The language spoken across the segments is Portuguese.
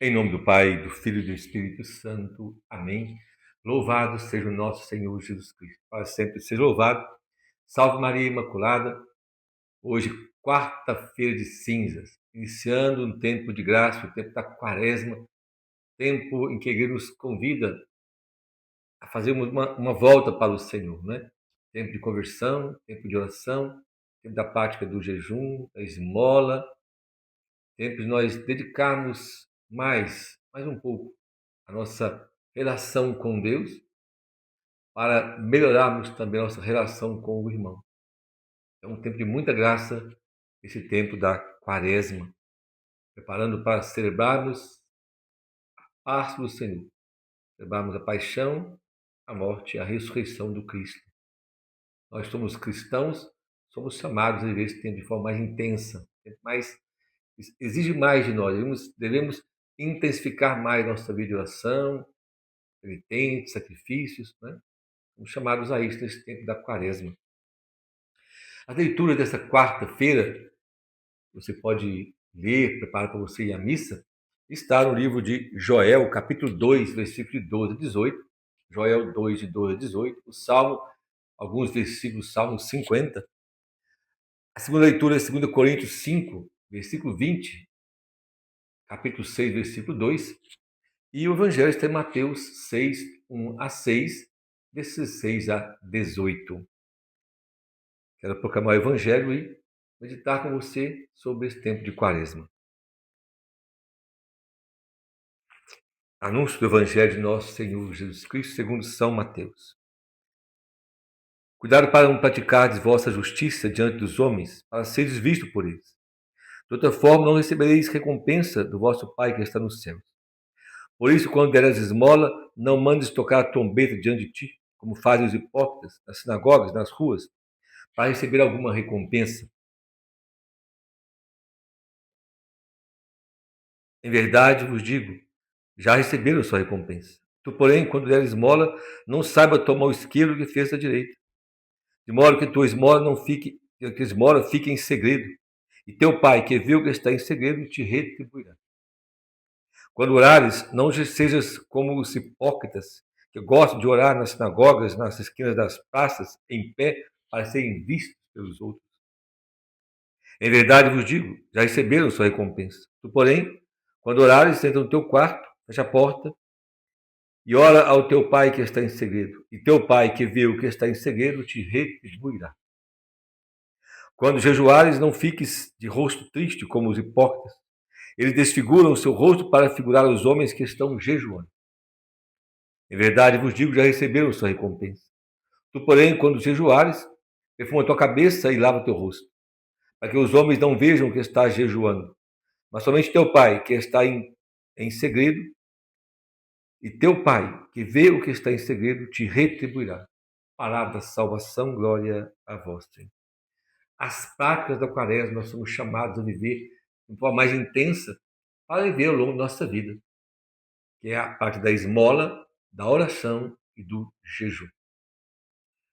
Em nome do Pai, do Filho e do Espírito Santo. Amém. Louvado seja o nosso Senhor Jesus Cristo. Para sempre seja louvado. Salve Maria Imaculada. Hoje, quarta-feira de cinzas, iniciando um tempo de graça, o tempo da quaresma, tempo em que a igreja nos convida a fazermos uma volta para o Senhor, né? Tempo de conversão, tempo de oração, tempo da prática do jejum, da esmola, tempo de nós dedicarmos mais um pouco a nossa relação com Deus, para melhorarmos também a nossa relação com o irmão. É um tempo de muita graça, esse tempo da quaresma, preparando para celebrarmos a Páscoa do Senhor, celebrarmos a paixão, a morte e a ressurreição do Cristo. Nós somos cristãos, somos chamados a viver esse tempo de forma mais intensa, exige mais de nós, devemos intensificar mais nossa vida de oração, penitentes, sacrifícios, né? Somos chamados a isso nesse tempo da quaresma. A leitura dessa quarta-feira, você pode ler, preparar para você ir à missa, está no livro de Joel, capítulo 2, versículo de 12 a 18. Joel 2, de 12 a 18. O Salmo, alguns versículos, Salmo 50. A segunda leitura é 2 Coríntios 5, versículo 20. Capítulo 6, versículo 2. E o Evangelho está em Mateus 6, 1 a 6, desses 6 a 18. Quero proclamar o Evangelho e meditar com você sobre esse tempo de quaresma. Anúncio do Evangelho de nosso Senhor Jesus Cristo segundo São Mateus. Cuidado para não praticardes vossa justiça diante dos homens, para seres vistos por eles. De outra forma, não recebereis recompensa do vosso Pai que está nos céus. Por isso, quando deres esmola, não mandes tocar a trombeta diante de ti, como fazem os hipócritas, nas sinagogas, nas ruas, para receber alguma recompensa. Em verdade vos digo, já receberam sua recompensa. Tu, porém, quando deres esmola, não saiba tomar o esquilo que fez à direita, de modo que tua esmola não fique, que a esmola fique em segredo, e teu pai, que vê o que está em segredo, te retribuirá. Quando orares, não sejas como os hipócritas, que gostam de orar nas sinagogas, nas esquinas das praças, em pé, para serem vistos pelos outros. Em verdade vos digo, já receberam sua recompensa. Tu, porém, quando orares, entra no teu quarto, fecha a porta, e ora ao teu pai que está em segredo. E teu pai que vê o que está em segredo te retribuirá. Quando jejuares, não fiques de rosto triste como os hipócritas. Eles desfiguram o seu rosto para figurar os homens que estão jejuando. Em verdade vos digo, já receberam sua recompensa. Tu, porém, quando jejuares, perfuma a tua cabeça e lava o teu rosto, para que os homens não vejam que estás jejuando, mas somente teu pai, que está em segredo, e teu pai, que vê o que está em segredo, te retribuirá. Palavra da salvação, glória a vós, Senhor. As práticas da quaresma nós somos chamados a viver de forma mais intensa para viver ao longo da nossa vida, que é a parte da esmola, da oração e do jejum.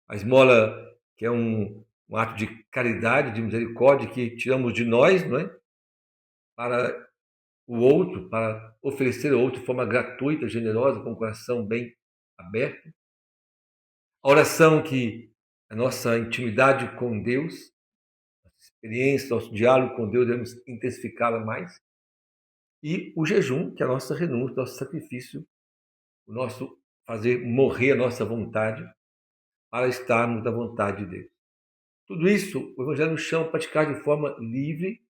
A esmola, que é um ato de caridade, de misericórdia, que tiramos de nós, não é? Para o outro, para oferecer ao outro de forma gratuita, generosa, com o coração bem aberto. A oração, que a nossa intimidade com Deus, nossa experiência, nosso diálogo com Deus, devemos intensificá-la mais. E o jejum, que é a nossa renúncia, nosso sacrifício, o nosso fazer morrer a nossa vontade para estarmos da vontade de Deus. Tudo isso o Evangelho nos chama a praticar de forma livre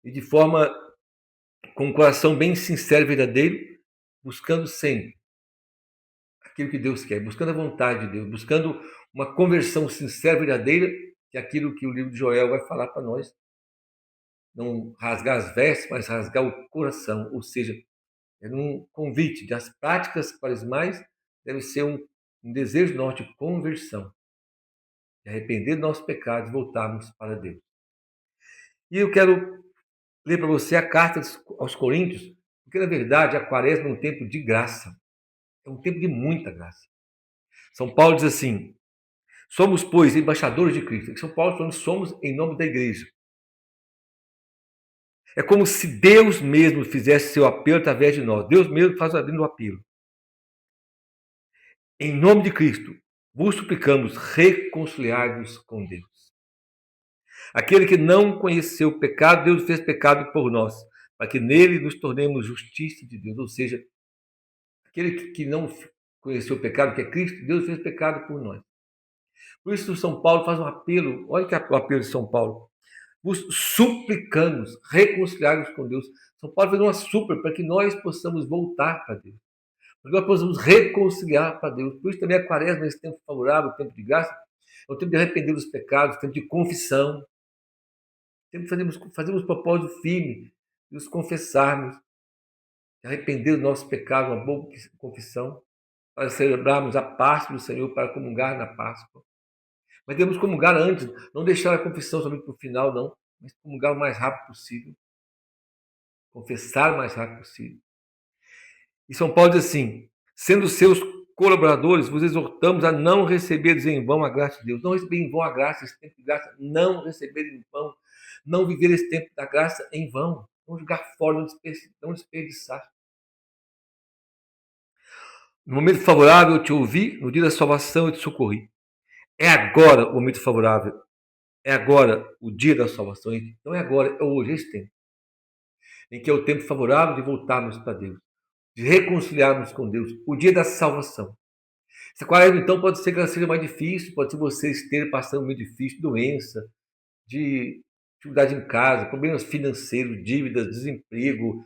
e de forma com um coração bem sincero e verdadeiro, buscando sempre aquilo que Deus quer, buscando a vontade de Deus, buscando uma conversão sincera e verdadeira, que é aquilo que o livro de Joel vai falar para nós. Não rasgar as vestes, mas rasgar o coração, ou seja, é um convite das práticas quaresmais, deve ser um desejo nosso de conversão, de arrepender dos nossos pecados e voltarmos para Deus. E eu quero ler para você a carta aos Coríntios, porque na verdade a quaresma é um tempo de graça, é um tempo de muita graça. São Paulo diz assim: somos, pois, embaixadores de Cristo. São Paulo falando, somos em nome da igreja. É como se Deus mesmo fizesse seu apelo através de nós. Deus mesmo faz o apelo. Em nome de Cristo, vos suplicamos, reconciliar-vos com Deus. Aquele que não conheceu o pecado, Deus fez pecado por nós, para que nele nos tornemos justiça de Deus. Ou seja, aquele que não conheceu o pecado, que é Cristo, Deus fez pecado por nós. Por isso, São Paulo faz um apelo. Olha que é o apelo de São Paulo. Vos suplicamos, reconciliar-nos com Deus. São Paulo fez uma súplica para que nós possamos voltar para Deus, para que nós possamos reconciliar para Deus. Por isso também a quaresma, esse tempo favorável, o tempo de graça, é o tempo de arrepender dos pecados, o tempo de confissão, tempo de fazermos propósito firme, de nos confessarmos, de arrepender dos nossos pecados, uma boa confissão, para celebrarmos a Páscoa do Senhor, para comungar na Páscoa. Mas devemos comungar antes, não deixar a confissão somente para o final, não, mas comungar o mais rápido possível. Confessar o mais rápido possível. E São Paulo diz assim: sendo seus colaboradores, vos exortamos a não receberes em vão a graça de Deus. Não receber em vão a graça, esse tempo de graça. Não receber em vão. Não viver esse tempo da graça em vão. Não jogar fora, não desperdiçar. No momento favorável eu te ouvi, no dia da salvação eu te socorri. É agora o momento favorável. É agora o dia da salvação. Então é agora, é hoje, esse tempo. Em que é o tempo favorável de voltarmos para Deus, de reconciliarmos com Deus, o dia da salvação. Essa quaresma, então, pode ser que ela seja mais difícil, pode ser você esteja passando um momento difícil, doença, de dificuldade em casa, problemas financeiros, dívidas, desemprego,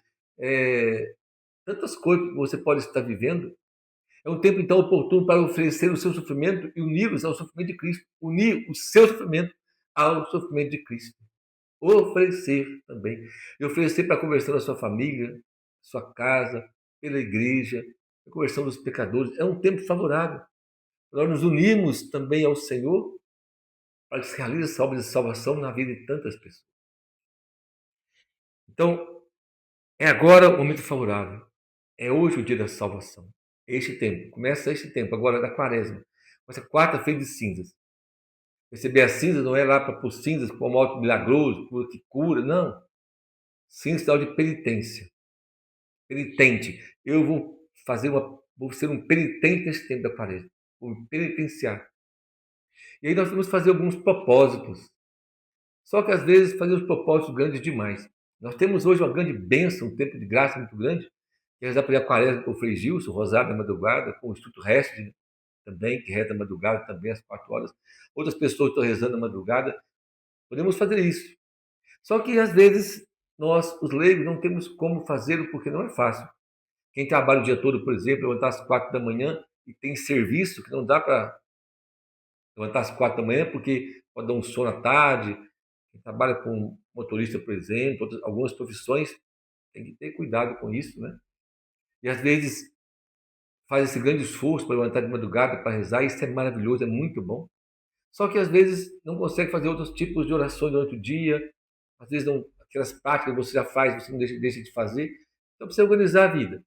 tantas coisas que você pode estar vivendo. É um tempo, então, oportuno para oferecer o seu sofrimento e uni-los ao sofrimento de Cristo. Unir o seu sofrimento ao sofrimento de Cristo. Oferecer também. E oferecer para a conversão da sua família, sua casa, pela igreja, a conversão dos pecadores. É um tempo favorável. Nós nos unimos também ao Senhor para que se realize essa obra de salvação na vida de tantas pessoas. Então, é agora o momento favorável. É hoje o dia da salvação. Este tempo. Começa este tempo, agora da quaresma. Começa quarta-feira de cinzas. Receber as cinzas não é lá para pôr cinzas como um alto milagroso, que cura, não. Cinza é sinal de penitência. Penitente. Eu vou ser um penitente nesse tempo da quaresma. Vou me penitenciar. E aí nós temos que fazer alguns propósitos. Só que às vezes fazemos propósitos grandes demais. Nós temos hoje uma grande bênção, um tempo de graça muito grande, que é rezar para a quaresma com o Frei Gilson, Rosário da Madrugada, com o Instituto Reste também, que reza da madrugada também às 4 horas. Outras pessoas estão rezando na madrugada. Podemos fazer isso. Só que às vezes nós, os leigos, não temos como fazê-lo porque não é fácil. Quem trabalha o dia todo, por exemplo, levantar às 4 da manhã e tem serviço que não dá para levantar às 4 da manhã porque pode dar um sono à tarde. Quem trabalha com motorista, por exemplo, algumas profissões, tem que ter cuidado com isso, né? E às vezes faz esse grande esforço para levantar de madrugada para rezar, isso é maravilhoso, é muito bom. Só que às vezes não consegue fazer outros tipos de orações durante o dia, às vezes não, aquelas práticas que você já faz, você não deixa de fazer. Então precisa organizar a vida.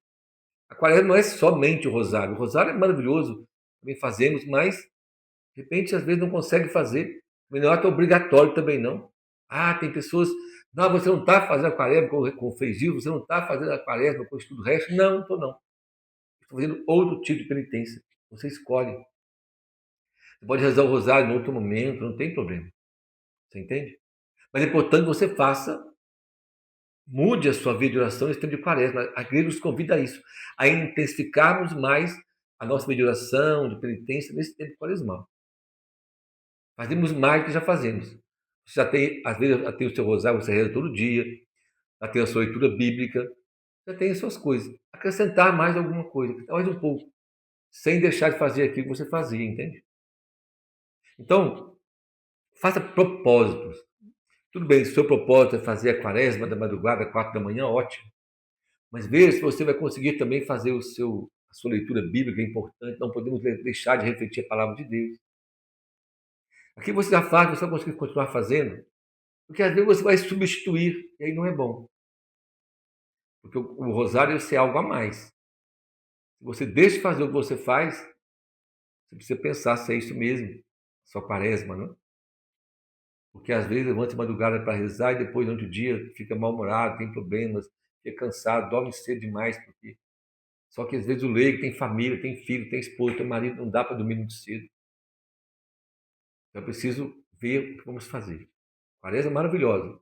A quaresma não é somente o rosário é maravilhoso, também fazemos, mas de repente às vezes não consegue fazer. Não é obrigatório também não. Ah, tem pessoas, não, você não está fazendo a quaresma com o Frei Gil, você não está fazendo a quaresma com o estudo resto. Não, não estou não. Estou fazendo outro tipo de penitência. Você escolhe. Você pode rezar o rosário em outro momento, não tem problema. Você entende? Mas é importante que você faça, mude a sua vida de oração nesse tempo de quaresma. A igreja nos convida a isso, a intensificarmos mais a nossa vida de oração, de penitência nesse tempo quaresmal. Fazemos mais do que já fazemos. Você já tem, às vezes, já tem o seu rosário, você reza todo dia, já tem a sua leitura bíblica, já tem as suas coisas. Acrescentar mais alguma coisa, mais um pouco, sem deixar de fazer aquilo que você fazia, entende? Então, faça propósitos. Tudo bem, se o seu propósito é fazer a quaresma da madrugada, 4 da manhã, ótimo. Mas veja se você vai conseguir também fazer a sua leitura bíblica, é importante. Não podemos deixar de refletir a palavra de Deus. Aqui você já faz, você vai conseguir continuar fazendo, porque às vezes você vai substituir, e aí não é bom. Porque o rosário é algo a mais. Se você deixa de fazer o que você faz, você precisa pensar se é isso mesmo, sua quaresma, não é? Porque às vezes levanta de madrugada para rezar e depois, durante o dia, fica mal-humorado, tem problemas, fica cansado, dorme cedo demais. Só que às vezes o leigo tem família, tem filho, tem esposa, tem marido, não dá para dormir muito cedo. Então é preciso ver o que vamos fazer. Quaresma é maravilhosa,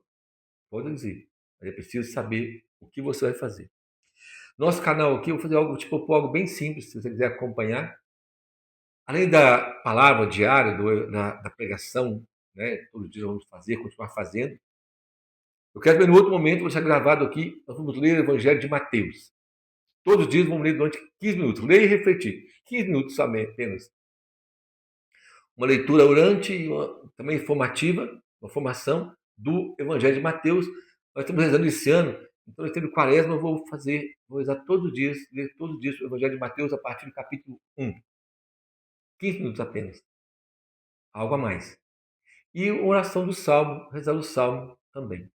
pode dizer. Mas é preciso saber o que você vai fazer. Nosso canal aqui, eu vou fazer algo, tipo, algo bem simples, se você quiser acompanhar. Além da palavra diária, da pregação, né, todos os dias vamos fazer, continuar fazendo, eu quero ver no outro momento, deixar gravado aqui, nós vamos ler o Evangelho de Mateus. Todos os dias vamos ler durante 15 minutos. Ler e refletir. 15 minutos somente, apenas. Uma leitura orante e também informativa, uma formação do Evangelho de Mateus. Nós estamos rezando esse ano, então, nesse tempo de Quaresma, eu vou rezar todos os dias, ler todos os dias o Evangelho de Mateus a partir do capítulo 1. 15 minutos apenas. Algo a mais. E oração do Salmo, rezar o Salmo também.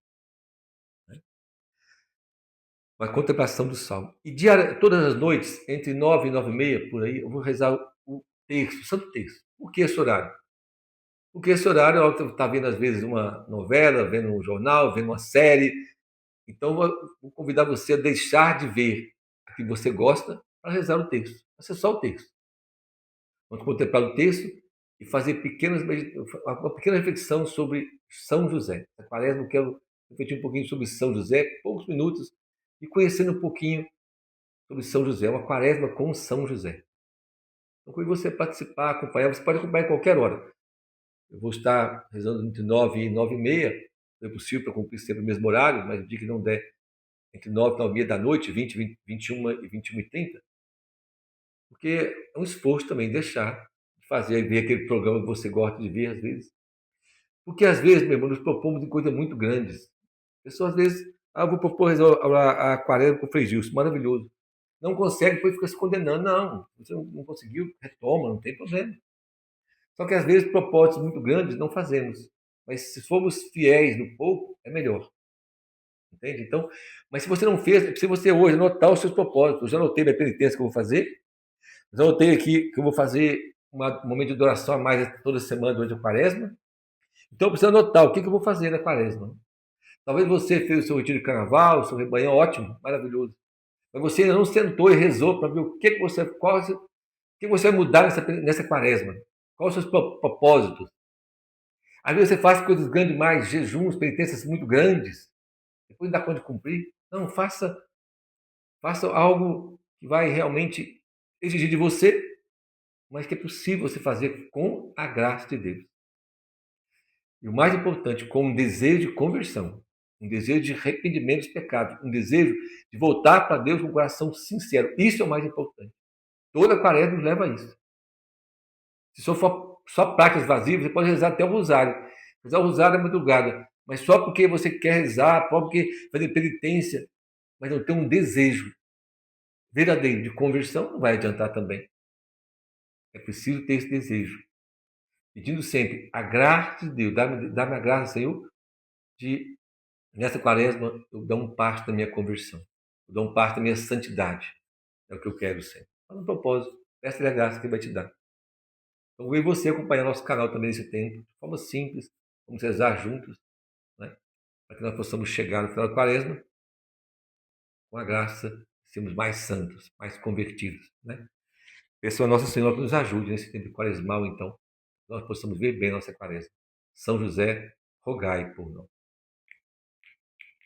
Uma contemplação do Salmo. E todas as noites, entre 9 e 9h30, por aí, eu vou rezar o texto, o Santo Texto. Por que esse horário? Porque esse horário eu estou vendo, às vezes, uma novela, vendo um jornal, vendo uma série. Então, vou convidar você a deixar de ver o que você gosta para rezar o texto. Vai ser só o texto. Vamos contemplar o texto e fazer uma pequena reflexão sobre São José. Na Quaresma, eu quero refletir um pouquinho sobre São José, poucos minutos, e conhecendo um pouquinho sobre São José, uma Quaresma com São José. Então, quando você participar, acompanhar, você pode acompanhar em qualquer hora. Eu vou estar rezando entre 9 e 9h30, se é possível para cumprir sempre o mesmo horário, mas no dia que não der, entre 9 e 9h30 da noite, 21 e 21h30, porque é um esforço também deixar de fazer, ver aquele programa que você gosta de ver às vezes. Porque às vezes, meu irmão, nos propomos em coisas muito grandes. A pessoa às vezes, eu vou propor a Quaresma com o Frei Gilson, maravilhoso. Não consegue, depois fica se condenando. Não, você não conseguiu, retoma, não tem problema. Só que às vezes propósitos muito grandes não fazemos. Mas se formos fiéis no pouco, é melhor. Entende? Então, mas se você não fez, se você hoje anotar os seus propósitos, eu já anotei minha penitência que eu vou fazer, já anotei aqui que eu vou fazer um momento de oração a mais toda semana durante a Quaresma. Então, eu preciso anotar o que eu vou fazer na Quaresma. Talvez você fez o seu retiro de carnaval, o seu rebanhão, ótimo, maravilhoso. Mas você ainda não sentou e rezou para ver o que você vai mudar nessa Quaresma. Quais os seus propósitos? Às vezes você faz coisas grandes demais, jejuns, penitências muito grandes, depois não dá conta de cumprir. Não, faça algo que vai realmente exigir de você, mas que é possível você fazer com a graça de Deus. E o mais importante, com um desejo de conversão, um desejo de arrependimento dos pecados, um desejo de voltar para Deus com um coração sincero. Isso é o mais importante. Toda Quaresma nos leva a isso. Se for só práticas vazias, você pode rezar até o rosário. Rezar o rosário é madrugada, mas só porque você quer rezar, só porque fazer penitência, mas não tem um desejo verdadeiro de conversão, não vai adiantar também. É preciso ter esse desejo. Pedindo sempre a graça de Deus, dá-me a graça, Senhor, de, nessa Quaresma, eu dar um passo da minha conversão, eu dar um passo da minha santidade. É o que eu quero, Senhor. Mas, no propósito, essa é a graça que Ele vai te dar. Então, eu e você acompanhar nosso canal também nesse tempo, de forma simples, vamos rezar juntos, né? Para que nós possamos chegar no final da Quaresma com a graça de sermos mais santos, mais convertidos, né? Peço a Nossa Senhora que nos ajude nesse tempo quaresmal, então, que nós possamos ver bem nossa Quaresma. São José, rogai por nós.